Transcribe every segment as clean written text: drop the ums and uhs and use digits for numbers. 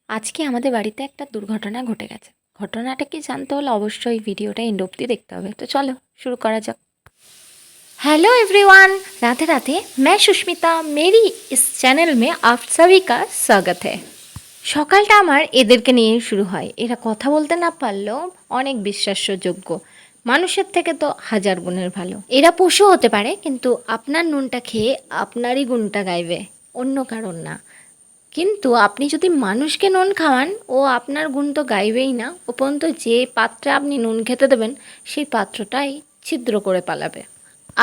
আজকে আমাদের বাড়িতে একটা দুর্ঘটনা ঘটে গেছে। ঘটনাটা কি জানতে হলে অবশ্যই ভিডিওটা এন্ড অব্দি দেখতে হবে। তো চলো শুরু করা যাক। Hello everyone, Radhe Radhe. मैं सुष्मिता, मेरी इस चैनल में आप सभी का स्वागत है। সকালটা আমার এদেরকে নিয়ে শুরু হয়। এরা কথা বলতে না পারলেও অনেক বিশ্বাসযোগ্য, মানুষের থেকে তো হাজার গুণের ভালো। এরা পশু হতে পারে, কিন্তু আপনার নুনটা খেয়ে আপনারই গুণটা গাইবে, অন্য কারণ না। কিন্তু আপনি যদি মানুষকে নুন খাওয়ান, ও আপনার গুণ তো গাইবেই না, উপরন্তু যে পাত্রে আপনি নুন খেতে দেবেন সেই পাত্রটাই ছিদ্র করে পালাবে।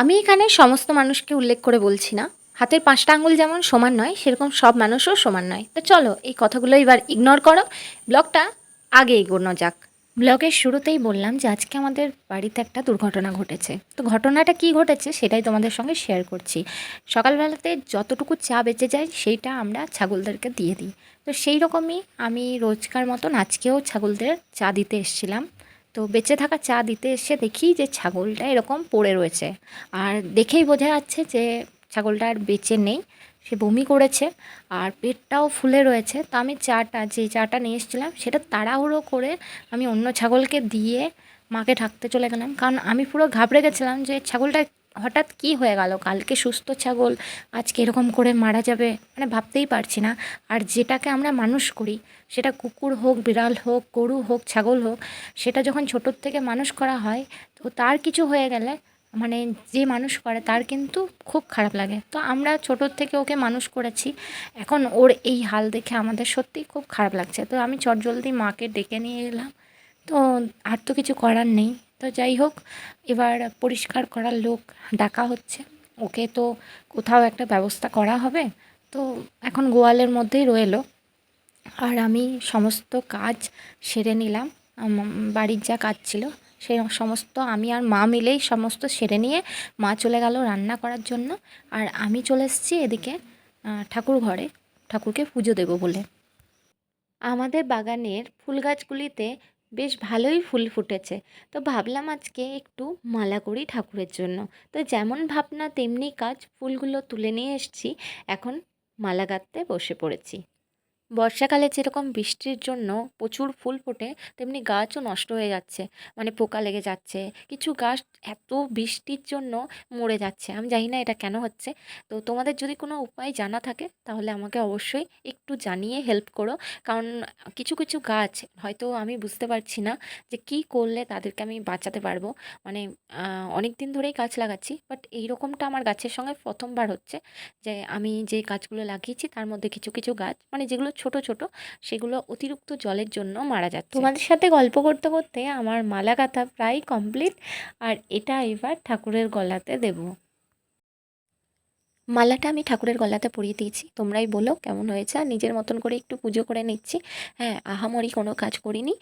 আমি এখানে সমস্ত মানুষকে উল্লেখ করে বলছি না। হাতের 5টা আঙুল যেমন সমান নয়, সেরকম সব মানুষও সমান নয়। তো চলো এই কথাগুলো এবার ইগনোর করো, ব্লগটা আগে এগোনো যাক। ব্লগের শুরুতেই বললাম যে আজকে আমাদের বাড়িতে একটা দুর্ঘটনা ঘটেছে। তো ঘটনাটা কি ঘটেছে সেটাই তোমাদের সঙ্গে শেয়ার করছি। সকালবেলাতে যতটুকু চা বেঁচে যায় সেইটা আমরা ছাগলদেরকে দিয়ে দিই। তো সেই রকমই আমি রোজকার মতন আজকেও ছাগলদের চা দিতে এসেছিলাম। তো বেঁচে থাকা চা দিতে এসে দেখি যে ছাগলটা এরকম পড়ে রয়েছে। আর দেখেই বোঝা যাচ্ছে যে ছাগলটা আর বেঁচে নেই, সে বমি করেছে আর পেটটাও ফুলে রয়েছে। তো আমি যে চাটা নিয়ে এসেছিলাম সেটা তাড়াহুড়ো করে আমি অন্য ছাগলকে দিয়ে মাকে ঢাকতে চলে গেলাম, কারণ আমি পুরো ঘাবড়ে গেছিলাম যে ছাগলটা হঠাৎ কী হয়ে গেল। কালকে সুস্থ ছাগল আজকে এরকম করে মারা যাবে, মানে ভাবতেই পারছি না। আর যেটাকে আমরা মানুষ করি, সেটা কুকুর হোক, বিড়াল হোক, গরু হোক, ছাগল হোক, সেটা যখন ছোটোর থেকে মানুষ করা হয়, তো তার কিছু হয়ে গেলে মানে যে মানুষ করে তার কিন্তু খুব খারাপ লাগে। তো আমরা ছোটোর থেকে ওকে মানুষ করেছি, এখন ওর এই হাল দেখে আমাদের সত্যিই খুব খারাপ লাগছে। তো আমি চটজলদি মাকে ডেকে নিয়ে এলাম। তো আর তো কিছু করার নেই। তো যাই হোক, এবার পরিষ্কার করার লোক ডাকা হচ্ছে। ওকে তো কোথাও একটা ব্যবস্থা করা হবে। তো এখন গোয়ালের মধ্যেই রইলো। আর আমি সমস্ত কাজ সেরে নিলাম। বাড়ির যা কাজ ছিল সে সমস্ত আমি আর মা মিলেই সমস্ত সেরে নিয়ে মা চলে গেল রান্না করার জন্য। আর আমি চলে এসেছি এদিকে ঠাকুর ঘরে, ঠাকুরকে পুজো দেবো বলে। আমাদের বাগানের ফুল গাছগুলিতে বেশ ভালোই ফুল ফুটেছে। তো ভাবলাম আজকে একটু মালা করি ঠাকুরের জন্য। তো যেমন ভাবনা তেমনি কাজ, ফুলগুলো তুলে নিয়ে এসেছি, এখন মালা গাঁথতে বসে পড়েছি। বর্ষাকালে যেরকম বৃষ্টির জন্য প্রচুর ফুল ফোটে, তেমনি গাছও নষ্ট হয়ে যাচ্ছে, মানে পোকা লেগে যাচ্ছে। কিছু গাছ এত বৃষ্টির জন্য মরে যাচ্ছে, আমি জানি না এটা কেন হচ্ছে। তো তোমাদের যদি কোনো উপায় জানা থাকে তাহলে আমাকে অবশ্যই একটু জানিয়ে হেল্প করো। কারণ কিছু কিছু গাছ হয়তো আমি বুঝতে পারছি না যে কী করলে তাদেরকে আমি বাঁচাতে পারবো। মানে অনেক দিন ধরেই গাছ লাগাচ্ছি, বাট এইরকমটা আমার গাছের সঙ্গে প্রথমবার হচ্ছে যে আমি যে গাছগুলো লাগিয়েছি তার মধ্যে কিছু কিছু গাছ, মানে যেগুলো ছোট ছোট, সেগুলো অতিরিক্ত জলের জন্য মারা যাচ্ছে। তোমাদের সাথে গল্প করতে করতে আমার মালা গাঁথা প্রায় কমপ্লিট। আর এটা এবার ঠাকুরের গলাতে দেব। মালাটা আমি ঠাকুরের গলাতে পরিয়ে দিয়েছি, তোমরাই বলো কেমন হয়েছে। আর নিজের মতন করে একটু পুজো করে নিচ্ছি। হ্যাঁ, আহামরি কোনো কাজ করিনি,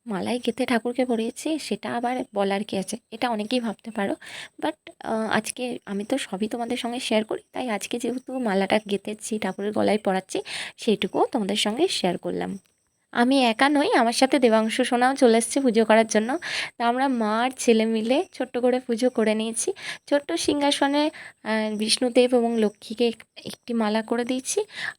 মালাই গেঁথে ঠাকুরকে পরিয়েছি, সেটা আবার বলার কি আছে, এটা অনেকেই ভাবতে পারো। বাট আজকে আমি তো সবই তোমাদের সঙ্গে শেয়ার করি, তাই আজকে যেহেতু মালাটা গেঁথেছি ঠাকুরের গলায় পরাচ্ছি, সেইটুকুও তোমাদের সঙ্গে শেয়ার করলাম। আমি একা নই, আমার সাথে দেবাংশু সোনাও চলে এসেছে পুজো করার জন্য। তা আমরা মা আর ছেলে মিলে ছোট্ট করে পুজো করে নিয়েছি। ছোট্ট সিংহাসনে বিষ্ণুদেব এবং লক্ষ্মীকে একটি মালা করে দিয়েছি।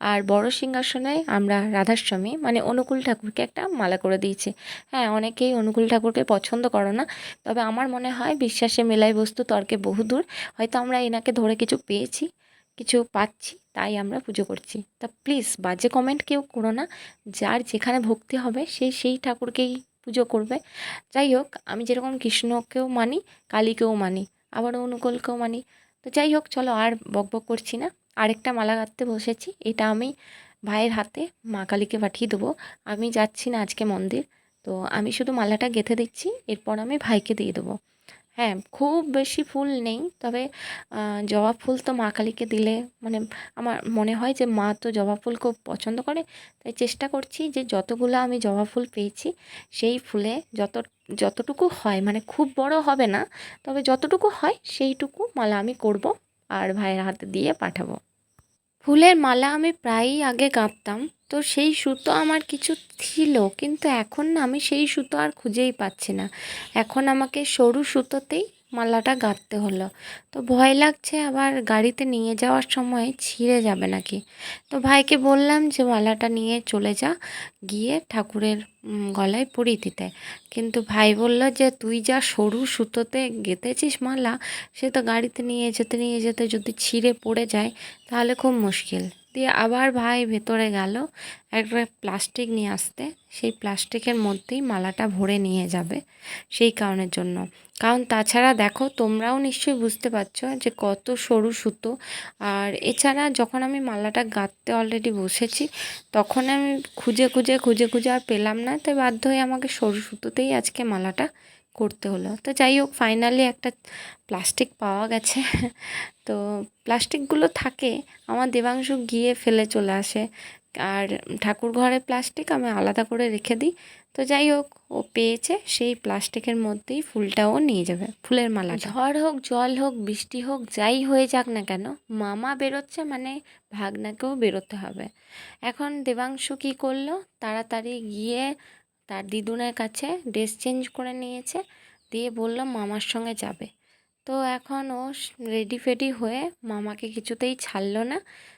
আর বড় সিংহাসনে আমরা রাধাস্বামী মানে অনুকূল ঠাকুরকে একটা মালা করে দিয়েছি। হ্যাঁ, অনেকেই অনুকূল ঠাকুরকে পছন্দ করো না, তবে আমার মনে হয় বিশ্বাসে মেলাই বস্তু তর্কে বহুদূর। হয়তো আমরা এনাকে ধরে কিছু পেয়েছি, কিছু পাচ্ছি, তাই আমরা পুজো করছি। তা প্লিজ বাজে কমেন্ট কেউ করো না। যার যেখানে ভক্তি হবে সেই ঠাকুরকেই পুজো করবে। যাই হোক, আমি যেরকম কৃষ্ণকেও মানি, কালীকেও মানি, আবার অনুকূলকেও মানি। তো যাই হোক, চলো আর বকবক করছি না। আরেকটা মালা গাঁথতে বসেছি, এটা আমি ভাইয়ের হাতে মা কালীকে পাঠিয়ে দেবো। আমি যাচ্ছি না আজকে মন্দির, তো আমি শুধু মালাটা গেঁথে দিচ্ছি, এরপর আমি ভাইকে দিয়ে দেবো। হ্যাঁ, খুব বেশি ফুল নেই, তবে জবা ফুল তো মা কালীকে দিলে মানে আমার মনে হয় যে মা তো জবা ফুল খুব পছন্দ করে। তাই চেষ্টা করছি যে যতগুলো আমি জবা ফুল পেয়েছি সেই ফুলে যতটুকু হয়, মানে খুব বড় হবে না, তবে যতটুকু হয় সেইটুকু মালা আমি করব আর ভাইয়ের হাতে দিয়ে পাঠাবো। ফুলের মালা আমি প্রায়ই আগে গাঁথতাম, তো সেই সুতো আমার কিছু ছিল, কিন্তু এখন না আমি সেই সুতো আর খুঁজেই পাচ্ছি না। এখন আমাকে সরু সুতোতেই মালাটা গাঁথতে হলো। তো ভয় লাগছে আবার গাড়িতে নিয়ে যাওয়ার সময় ছিঁড়ে যাবে নাকি। তো ভাইকে বললাম যে মালাটা নিয়ে চলে যা, গিয়ে ঠাকুরের গলায় পরিয়ে দিতে। কিন্তু ভাই বলল যে তুই যা সরু সুতোতে গেঁথেছিস মালা, সে তো গাড়িতে নিয়ে যেতে যদি ছিঁড়ে পড়ে যায় তাহলে খুব মুশকিল। দিয়ে আবার ভাই ভেতরে গেল একটা প্লাস্টিক নিয়ে আসতে, সেই প্লাস্টিকের মধ্যেই মালাটা ভরে নিয়ে যাবে সেই কারণের জন্য। কারণ তাছাড়া দেখো তোমরাও নিশ্চয়ই বুঝতে পারছো যে কত সরু সুতো। আর এছাড়া যখন আমি মালাটা গাঁথতে অলরেডি বসেছি, তখন আমি খুঁজে আর পেলাম না, তাই বাধ্য হয়ে আমাকে সরু সুতোতেই আজকে মালাটা করতে হলো। তো যাই হোক, ফাইনালি একটা প্লাস্টিক পাওয়া গেছে। তো প্লাস্টিকগুলো থাকে, আমার দেবাংশু গিয়ে ফেলে চলে আসে, আর ঠাকুর ঘরে প্লাস্টিক আমি আলাদা করে রেখে দিই। তো যাই হোক, ও পেয়েছে, সেই প্লাস্টিকের মধ্যেই ফুলটাও নিয়ে যাবে, ফুলের মালাটা। ঝড় হোক, জল হোক, বৃষ্টি হোক, যাই হয়ে যাক না কেন, মামা বেরোচ্ছে মানে ভাগনাকেও বেরোতে হবে। এখন দেবাংশু কী করলো, তাড়াতাড়ি গিয়ে তার দিদুনের কাছে ড্রেস চেঞ্জ করে নিয়েছে, দিয়ে বলল মামার সঙ্গে যাবে। তো এখন ও রেডি ফেডি হয়ে মামাকে কিছুতেই ছাড়লো না,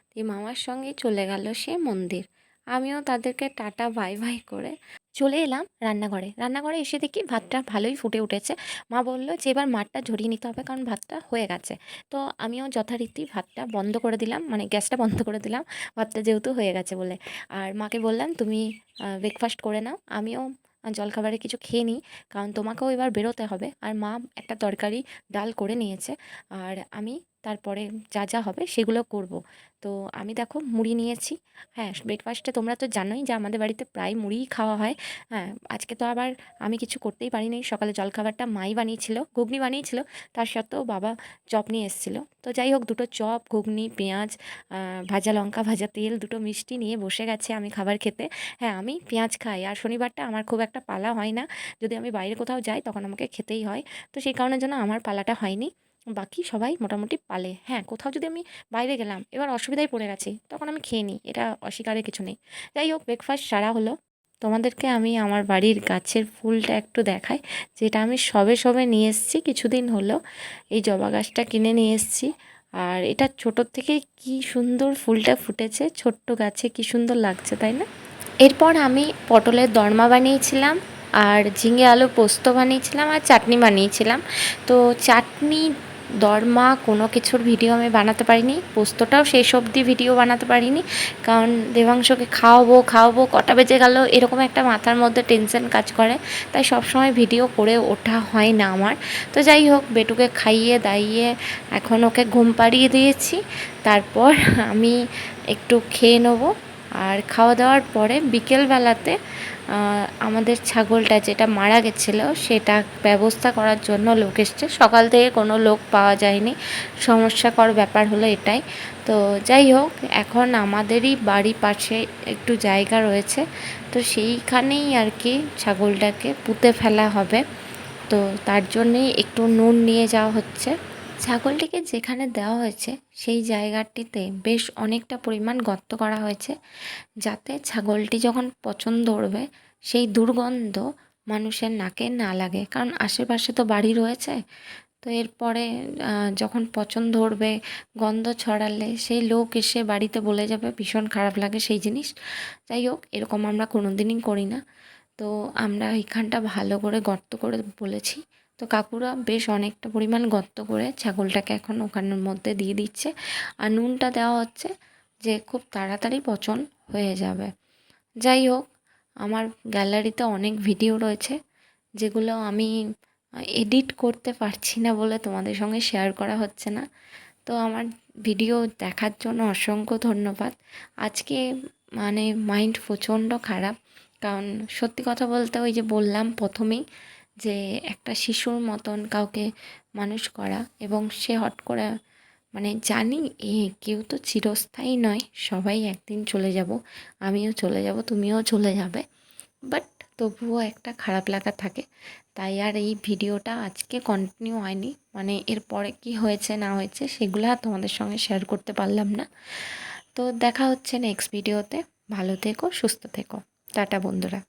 দিয়ে মামার সঙ্গে চলে গেল সে মন্দির। আমিও তাদেরকে টাটা বাই বাই করে চলে এলাম রান্নাঘরে এসে দেখি ভাতটা ভালোই ফুটে উঠেছে। মা বললো যে এবার মাঠটা ঝরিয়ে নিতে হবে, কারণ ভাতটা হয়ে গেছে। তো আমিও যথারীতি ভাতটা বন্ধ করে দিলাম, মানে গ্যাসটা বন্ধ করে দিলাম, ভাতটা যেহেতু হয়ে গেছে বলে। আর মাকে বললাম তুমি ব্রেকফাস্ট করে নাও, আমিও জলখাবারে কিছু খেয়ে নিই, কারণ তোমাকেও এবার বেরোতে হবে। আর মা একটা তরকারি ডাল করে নিয়েছে, আর আমি তারপরে যা যা হবে সেগুলো করব। তো আমি দেখো মুড়ি নিয়েছি। হ্যাঁ, ব্রেকফাস্টে তোমরা তো জানোই যে আমাদের বাড়িতে প্রায় মুড়িই খাওয়া হয়। হ্যাঁ, আজকে তো আবার আমি কিছু করতেই পারিনি, সকালে জলখাবারটা মাই বানিয়েছিল, ঘুগনি বানিয়েছিল, তার সত্ত্বেও বাবা চপ নিয়ে এসেছিলো। তো যাই হোক, দুটো চপ, ঘুগনি, পেঁয়াজ, ভাজা লঙ্কা, ভাজা তেল, দুটো মিষ্টি নিয়ে বসে গেছে আমি খাবার খেতে। হ্যাঁ, আমি পেঁয়াজ খাই, আর শনিবারটা আমার খুব একটা পালা হয় না, যদি আমি বাইরে কোথাও যাই তখন আমাকে খেতেই হয়। তো সেই কারণের জন্য আমার পালাটা হয়নি, বাকি সবাই মোটামুটি পালে। হ্যাঁ, কোথাও যদি আমি বাইরে গেলাম, এবার অসুবিধায় পড়ে গেছি, তখন আমি খেয়ে নিই, এটা অস্বীকারের কিছু নেই। যাই হোক, ব্রেকফাস্ট সারা হলো। তোমাদেরকে আমি আমার বাড়ির গাছের ফুলটা একটু দেখাই, যেটা আমি সবে নিয়ে এসেছি, কিছুদিন হলো এই জবা গাছটা কিনে নিয়ে এসেছি। আর এটা ছোটোর থেকে কি সুন্দর ফুলটা ফুটেছে, ছোট্ট গাছে কি সুন্দর লাগছে, তাই না? এরপর আমি পটলের দরমা বানিয়েছিলাম, আর ঝিঙে আলু পোস্ত বানিয়েছিলাম, আর চাটনি বানিয়েছিলাম। তো চাটনি, দরমা কোনো কিছুর ভিডিও আমি বানাতে পারিনি, পোস্তটাও শেষ অবধি ভিডিও বানাতে পারিনি, কারণ দেবাংশকে খাওয়াবো কটা বেজে গেল, এরকম একটা মাথার মধ্যে টেনশন কাজ করে, তাই সবসময় ভিডিও করে ওঠা হয় না আমার। তো যাই হোক, বেটুকে খাইয়ে দাইয়ে এখন ওকে ঘুম পাড়িয়ে দিয়েছি, তারপর আমি একটু খেয়ে নেবো। আর খাওয়া দাওয়ার পরে বিকেলবেলাতে আমাদের ছাগলটা যেটা মারা গেছিলো সেটা ব্যবস্থা করার জন্য লোক এসছে, সকাল থেকে কোনো লোক পাওয়া যায়নি, সমস্যাকর ব্যাপার হলো এটাই। তো যাই হোক, এখন আমাদেরই বাড়ি পাশে একটু জায়গা রয়েছে, তো সেইখানেই আর কি ছাগলটাকে পুঁতে ফেলা হবে। তো তার জন্যেই একটু নুন নিয়ে যাওয়া হচ্ছে। ছাগলটিকে যেখানে দেওয়া হয়েছে সেই জায়গাটিতে বেশ অনেকটা পরিমাণ গর্ত করা হয়েছে, যাতে ছাগলটি যখন পচন ধরবে সেই দুর্গন্ধ মানুষের নাকে না লাগে, কারণ আশেপাশে তো বাড়ি রয়েছে। তো এরপরে যখন পচন ধরবে, গন্ধ ছড়ালে সেই লোক এসে বাড়িতে বলে যাবে, ভীষণ খারাপ লাগে সেই জিনিস। যাই হোক, এরকম আমরা কোনো দিনই করি না। তো আমরা এখানটা ভালো করে গর্ত করে বলেছি। তো কাকুরা বেশ অনেকটা পরিমাণ গর্ত করে ছাগলটাকে এখন ওখানের মধ্যে দিয়ে দিচ্ছে, আর নুনটা দেওয়া হচ্ছে যে খুব তাড়াতাড়ি পচন হয়ে যাবে। যাই হোক, আমার গ্যালারিতে অনেক ভিডিও রয়েছে, যেগুলো আমি এডিট করতে পারছি না বলে তোমাদের সঙ্গে শেয়ার করা হচ্ছে না। তো আমার ভিডিও দেখার জন্য অসংখ্য ধন্যবাদ। আজকে মানে মাইন্ড প্রচণ্ড খারাপ, কারণ সত্যি কথা বলতে ওই যে বললাম প্রথমেই, যে একটা শিশুর মতন কাউকে মানুষ করা, এবং সে হট করে, মানে জানি কেউ তো চিরস্থায়ী নয়, সবাই একদিন চলে যাব, আমিও চলে যাব, তুমিও চলে যাবে, বাট তবুও একটা খারাপ লাগা থাকে। তাই আর এই ভিডিওটা আজকে কন্টিনিউ হয়নি, মানে এরপরে কি হয়েছে না হয়েছে সেগুলো আর তোমাদের সঙ্গে শেয়ার করতে পারলাম না। তো দেখা হচ্ছে নেক্সট ভিডিওতে। ভালো থেকো, সুস্থ থেকো, টাটা বন্ধুরা।